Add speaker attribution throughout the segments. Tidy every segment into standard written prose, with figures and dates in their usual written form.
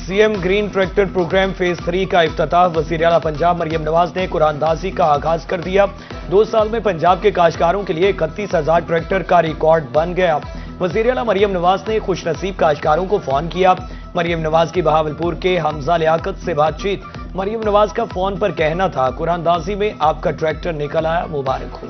Speaker 1: CM green tractor programme phase 3 का इफ्तिताह वज़ीर आला पंजाब मरियम नवाज ने कुरानदाजी का आगाज कर दिया। 2 साल में पंजाब के काश्तकारों के लिए 31,000 ट्रैक्टर का रिकॉर्ड बन गया। वज़ीर आला मरियम नवाज ने खुशनसीब काश्तकारों को फोन किया। मरियम नवाज की बहावलपुर के हमजा लियाकत से बातचीत। मरियम नवाज का फोन पर कहना था, कुरानदाजी में आपका ट्रैक्टर निकल आया, मुबारक हो।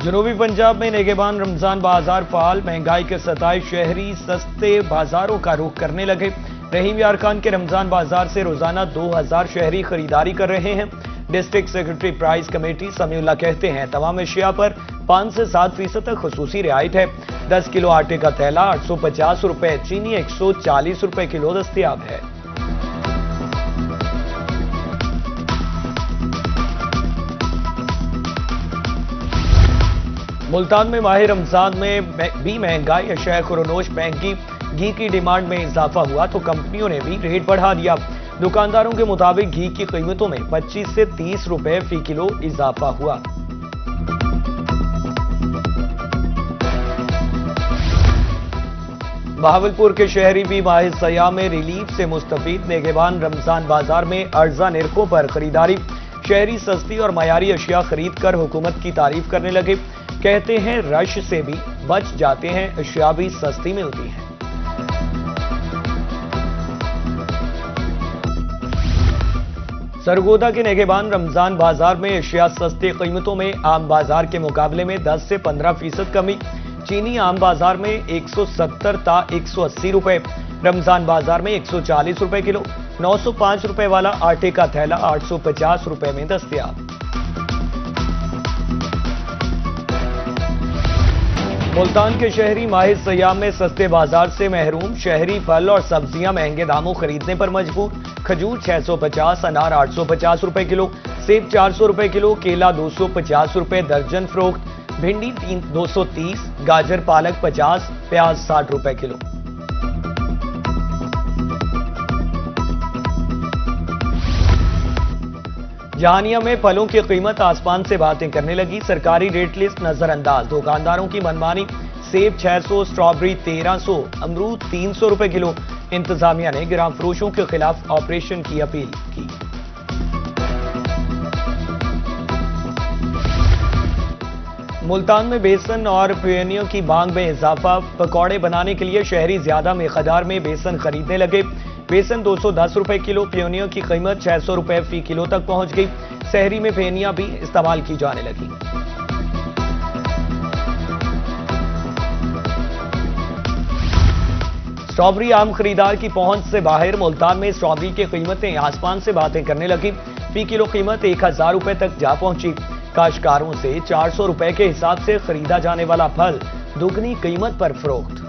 Speaker 1: जनूबी पंजाब में नेगेबान रमजान बाजार फाल। महंगाई के सताए शहरी सस्ते बाजारों का रुख करने लगे। रहीम यार खान के रमजान बाजार से रोजाना 2000 शहरी खरीदारी कर रहे हैं। District secretary price committee Samiullah कहते हैं, तमाम अशिया पर 5 से 7% तक खसूसी रियायत है। 10 किलो आटे का थैला 850 रुपए, चीनी 140 रुपए किलो दस्तयाब है। मुल्तान में माह रमजान में भी महंगाई। अशिया खुरोनोश महंगी घी की डिमांड में इजाफा हुआ तो कंपनियों ने भी रेट बढ़ा दिया। दुकानदारों के मुताबिक घी की कीमतों में 25 से 30 रुपए फी किलो इजाफा हुआ। बहावलपुर के शहरी भी माह सयाम में रिलीफ से मुस्तफीद। नेगेबान रमजान बाजार में अर्जा निरखों पर खरीदारी। शहरी सस्ती और मयारी अशिया खरीद कर हुकूमत की तारीफ करने लगे। कहते हैं, रश से भी बच जाते हैं, अशिया भी सस्ती मिलती हैं। सरगोदा के नेगेबान रमजान बाजार में अशिया सस्ती कीमतों में आम बाजार के मुकाबले में 10 से 15% कमी। चीनी आम बाजार में 170 ता 180 रुपए, रमजान बाजार में 140 रुपए किलो। 905 रुपए वाला आटे का थैला 850 रुपए में दस्तयाब। मुल्तान के शहरी माह सयाम में सस्ते बाजार से महरूम। शहरी फल और सब्जियां महंगे दामों खरीदने पर मजबूर। खजूर 650, अनार 850 रुपए किलो, सेब 400 रुपए किलो, केला 250 रुपए दर्जन फरोख्त, भिंडी 230, गाजर पालक 50, प्याज 60 रुपए किलो। जहानिया में फलों की कीमत आसमान से बातें करने लगी। सरकारी रेट लिस्ट नजरअंदाज। दुकानदारों की मनमानी। सेब 600, स्ट्रॉबेरी 1300, अमरूद 300 रुपए किलो। इंतजामिया ने गिराम फरोशों के खिलाफ ऑपरेशन की अपील की। मुल्तान में बेसन और पियोनियों की मांग में इजाफा। पकौड़े बनाने के लिए शहरी ज्यादा मिकदार में बेसन खरीदने लगे। बेसन 210 रुपए किलो, पियोनियों की कीमत 600 रुपए फी किलो तक पहुंच गई। शहरी में फेनियां भी इस्तेमाल की जाने लगी। स्ट्रॉबेरी आम खरीदार की पहुंच से बाहर। मुल्तान में स्ट्रॉबेरी की कीमतें आसमान से बातें करने लगी। फी किलो कीमत 1000 रुपए तक जा पहुंची। काश्तकारों से 400 रुपए के हिसाब से खरीदा जाने वाला फल दुगनी कीमत पर फरोख्त।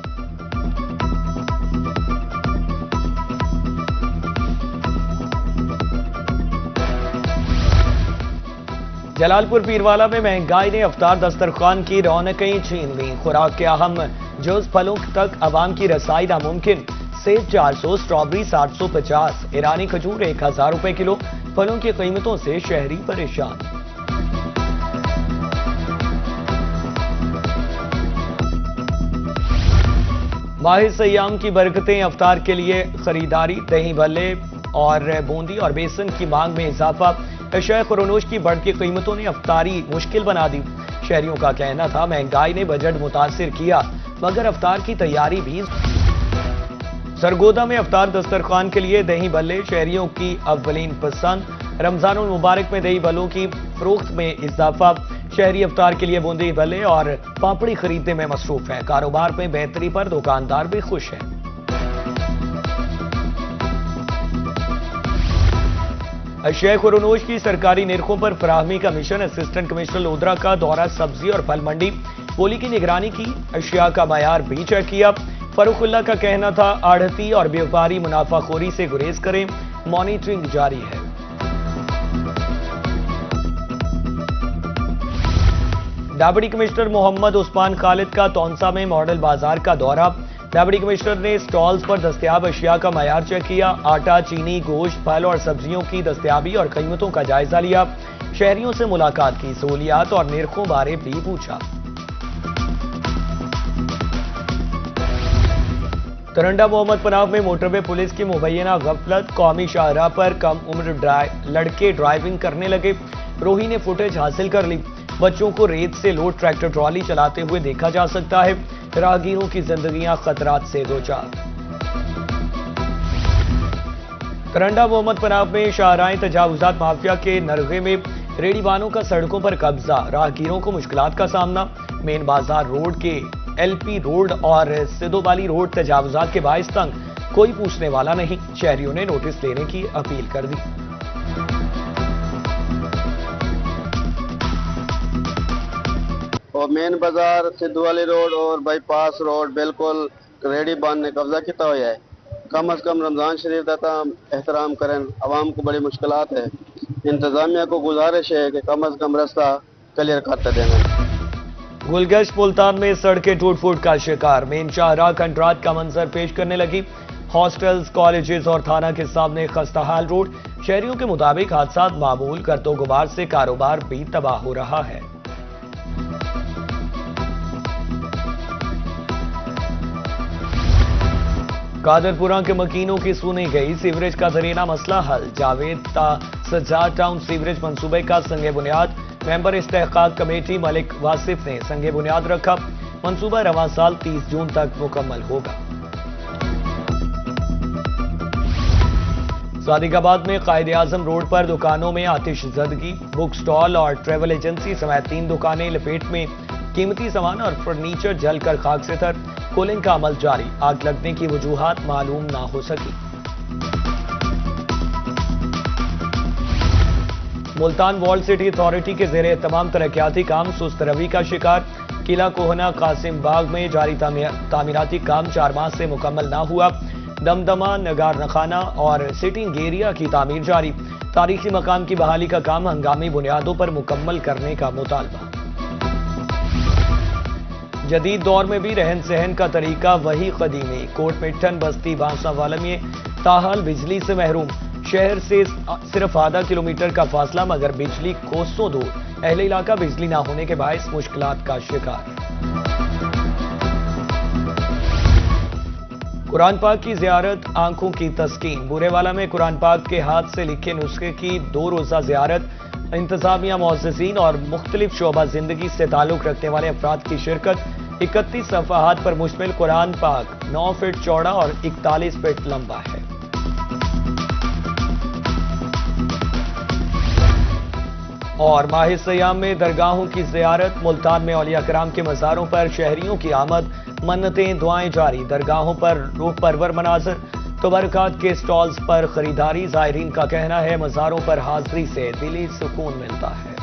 Speaker 1: जलालपुर पीरवाला में महंगाई ने अफ्तार दस्तरखान की रौनकें छीन ली। खुराक के अहम जुज़ फलों तक अवाम की रसाई नामुमकिन। सेब 400, स्ट्रॉबेरी 750, ईरानी खजूर 1000 रुपए किलो। फलों की कीमतों से शहरी परेशान। माह सयाम की बरकतें। अफ्तार के लिए खरीदारी। दही भल्ले और बूंदी और बेसन की मांग में इजाफा। अशिया खुरोनोश की बढ़ती कीमतों ने अफ्तारी मुश्किल बना दी। शहरियों का कहना था, महंगाई ने बजट मुतासिर किया, मगर अफ्तार की तैयारी भी। सरगोदा में अफ्तार दस्तरखान के लिए दही भल्ले शहरियों की अव्वलीन पसंद। रमजानुल मुबारक में दही भल्लों की फरोख्त में इजाफा। शहरी अफ्तार के लिए बूंदी भल्ले और पापड़ी खरीदने में मसरूफ है। कारोबार में बेहतरी पर दुकानदार भी खुश हैं। अशिया खुरोनोश की सरकारी निरखों पर फराहमी का मिशन। असिस्टेंट कमिश्नर लोधरा का दौरा सब्जी और फल मंडी। बोली की निगरानी की। अशिया का मयार भी चेक किया। फरूखुल्ला का कहना था, आढ़ती और व्यापारी मुनाफाखोरी से गुरेज करें, मॉनिटरिंग जारी है। डाबड़ी कमिश्नर मोहम्मद उस्मान खालिद का तौंसा में मॉडल बाजार का दौरा। डाबड़ी कमिश्नर ने स्टॉल्स पर दस्तयाब अशिया का मयार चेक किया। आटा, चीनी, गोश्त, फल और सब्जियों की दस्तयाबी और कीमतों का जायजा लिया। شہریوں سے ملاقات کی، سہولیات اور نرخوں بارے بھی پوچھا۔ ترنڈا محمد پناہ میں موٹر وے پولیس کی مبینہ غفلت، قومی شاہراہ پر کم عمر لڑکے ڈرائیونگ کرنے لگے، روہی نے فوٹیج حاصل کر لی، بچوں کو ریت سے لوڈ ٹریکٹر ٹرالی چلاتے ہوئے دیکھا جا سکتا ہے، راہگیروں کی زندگیاں خطرات سے دوچار۔ ترنڈا محمد پناہ میں شاہراہیں تجاوزات مافیا کے نرغے میں ریڑھی بانوں کا سڑکوں پر قبضہ، راہگیروں کو مشکلات کا سامنا، مین بازار روڈ کے ایل پی روڈ اور سدو والی روڈ تجاوزات کے باعث تنگ، کوئی پوچھنے والا نہیں، شہریوں نے نوٹس لینے کی اپیل کر دی۔
Speaker 2: اور مین بازار سدھو والی روڈ اور بائی پاس روڈ بالکل ریڑھی بان نے قبضہ کیا ہوا ہے۔ کم از کم رمضان شریف کا احترام کریں، عوام کو بڑی مشکلات ہے، انتظامیہ کو گزارش ہے کہ کم از کم راستہ کلیئر کرتے دیں۔
Speaker 1: گلگشت ملتان میں سڑکیں ٹوٹ پھوٹ کا شکار، مین شاہراہ کنٹرات کا منظر پیش کرنے لگی، ہاسٹلز، کالجز اور تھانہ کے سامنے خستحال روڈ، شہریوں کے مطابق حادثات معمول، گرد و غبار سے کاروبار بھی تباہ ہو رہا ہے۔ قادرپورہ کے مکینوں کی سنی گئی، سیوریج کا درینہ مسئلہ حل، جاوید تا سجاد ٹاؤن سیوریج منصوبے کا سنگ بنیاد، ممبر استحقاق کمیٹی ملک واصف نے سنگ بنیاد رکھا، منصوبہ رواں سال 30 جون تک مکمل ہوگا۔ صادق آباد میں قائد اعظم روڈ پر دکانوں میں آتش زدگی، بک سٹال اور ٹریول ایجنسی سمیت 3 دکانیں لپیٹ میں، قیمتی سامان اور فرنیچر جل کر خاک سے تر، کولنگ کا عمل جاری، آگ لگنے کی وجوہات معلوم نہ ہو سکی۔ ملتان وال سٹی اتھارٹی کے زیر اہتمام ترقیاتی کام سست روی کا شکار، قلعہ کوہنا قاسم باغ میں جاری تعمیراتی کام 4 ماہ سے مکمل نہ ہوا، دمدمہ، نگار نخانہ اور سٹنگ ایریا کی تعمیر جاری، تاریخی مقام کی بحالی کا کام ہنگامی بنیادوں پر مکمل کرنے کا مطالبہ۔ جدید دور میں بھی رہن سہن کا طریقہ وہی قدیمی، کوٹ مٹھن بستی بانسا والا میں تاحال بجلی سے محروم، شہر سے صرف آدھا کلومیٹر کا فاصلہ مگر بجلی کوسوں دور، اہل علاقہ بجلی نہ ہونے کے باعث مشکلات کا شکار۔ قرآن پاک کی زیارت آنکھوں کی تسکین، بورے والا میں قرآن پاک کے ہاتھ سے لکھے نسخے کی 2 روزہ زیارت، انتظامیہ، معززین اور مختلف شعبہ زندگی سے تعلق رکھنے والے افراد کی شرکت، 31 صفحات پر مشتمل قرآن پاک 9 فٹ چوڑا اور 41 فٹ لمبا ہے۔ اور ماہ سیام میں درگاہوں کی زیارت، ملتان میں اولیاء کرام کے مزاروں پر شہریوں کی آمد، منتیں دعائیں جاری، درگاہوں پر روح پرور مناظر، تبرکات کے سٹالز پر خریداری، زائرین کا کہنا ہے مزاروں پر حاضری سے دلی سکون ملتا ہے۔